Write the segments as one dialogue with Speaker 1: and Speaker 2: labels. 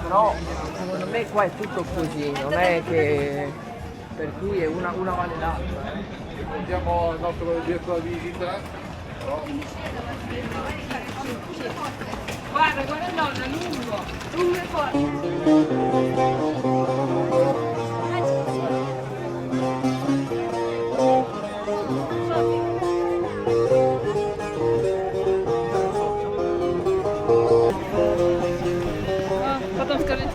Speaker 1: Però secondo me qua è tutto così, non è che per cui è una vale l'altra.
Speaker 2: Andiamo al nostro dietro la visita.
Speaker 3: Guarda, guarda nonna, lungo fuori. Потом скажите.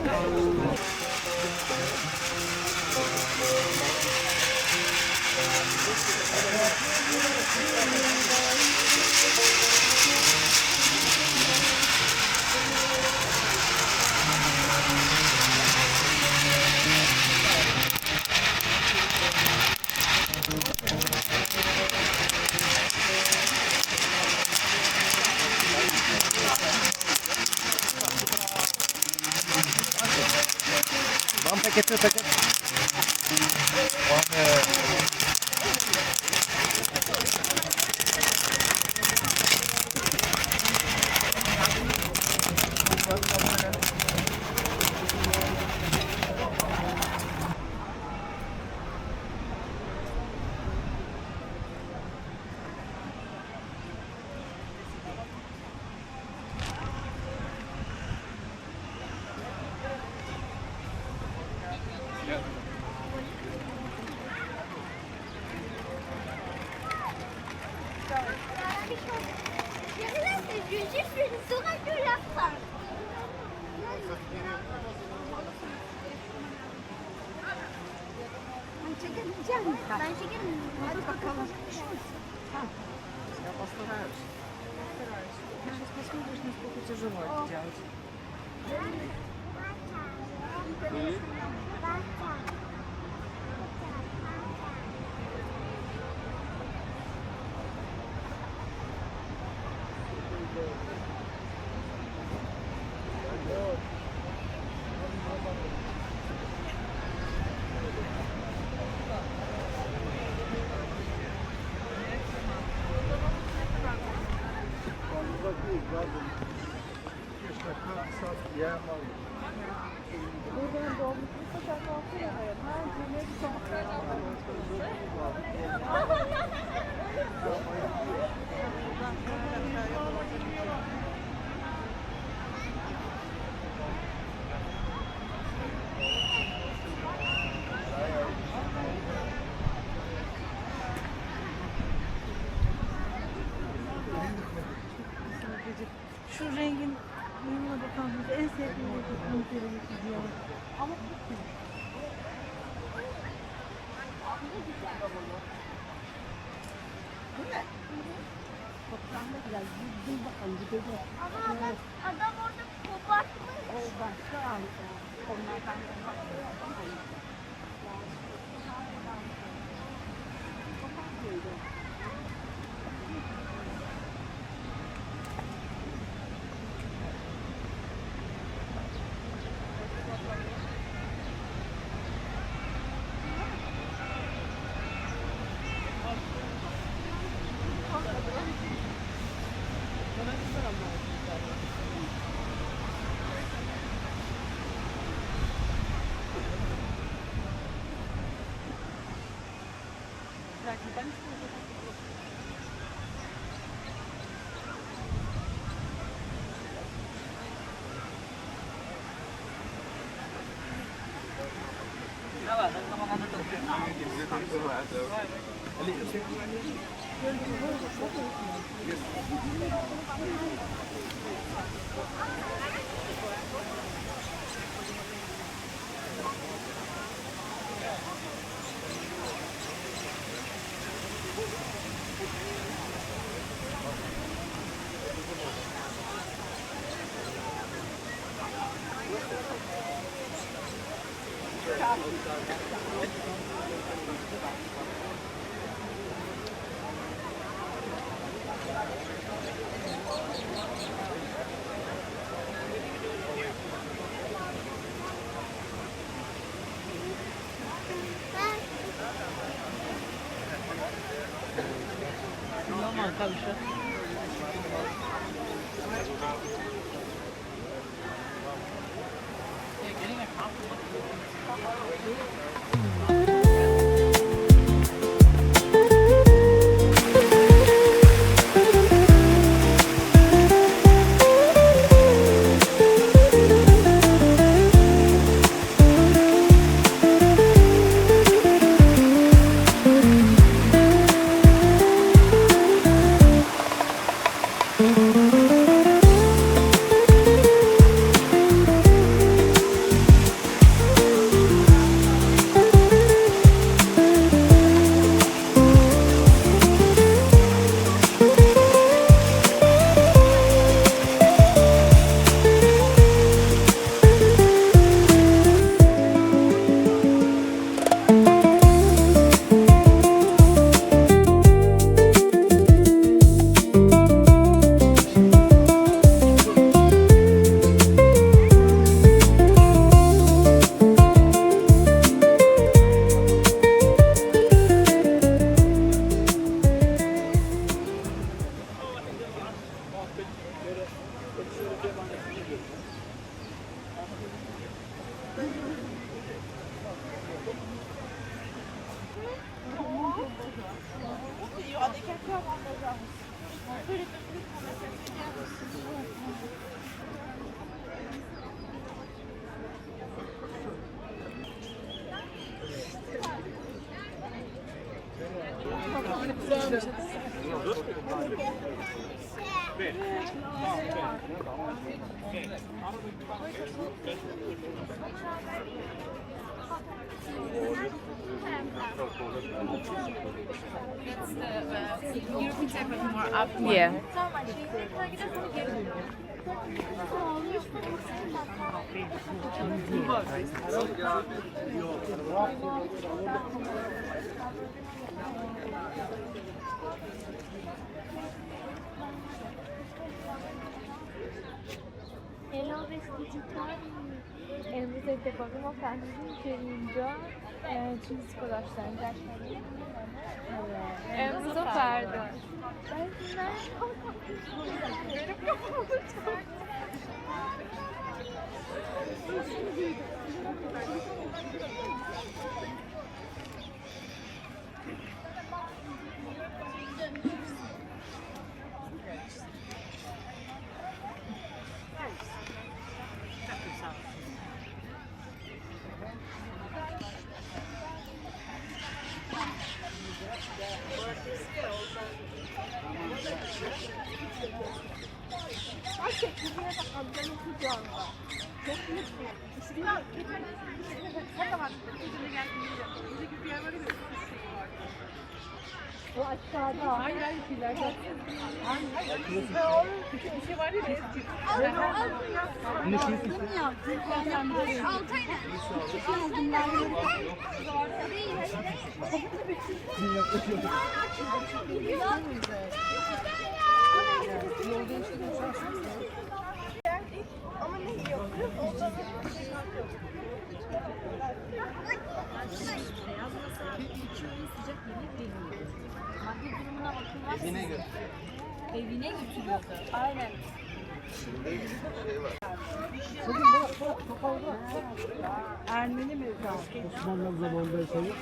Speaker 1: Getir paket.
Speaker 4: J'ai fait le sourire de la fin. Ben çekebileceğim. Ben çekerim. Hadi bakalım.
Speaker 1: Я постараюсь. Я сейчас посмотришь, насколько тяжело это делать.
Speaker 3: Buradan dolmuş. Bu sefer kalkıyor. Ha, cümle bir sonra.
Speaker 5: şu rengin uyumuna bakan en sevdiğim renk diyor. Ama çok güzel. Toplam da güzel. Dur bakalım gidelim.
Speaker 4: Ama adam orada kopartmış.
Speaker 5: O başka aldı. Onlardan
Speaker 3: Yeah.
Speaker 4: Hello, vestigitar. Elbette bakım efendinin gelince çizgi ulaşlarında.
Speaker 3: Emzo Ferdi.
Speaker 4: Ben bunlar benim kafamı çıkarttı. şeklinde amcanın kucağında. Çok büyük bir. İsmini ne zaman gözüne geldiğinde. Buradaki bir yer var ya. O aşağıda.
Speaker 3: Hayır hayır ileride.
Speaker 4: Ve onun bir şey var ya eski.
Speaker 5: Aldın ya.
Speaker 4: Altayla.
Speaker 5: Aldım ben.
Speaker 4: Ama ne yiyor?
Speaker 3: Evine götürüyordu.
Speaker 4: Aynen.
Speaker 5: Ermeni mi?
Speaker 2: Osmanlı zamanında yaşamış.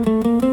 Speaker 4: Thank you.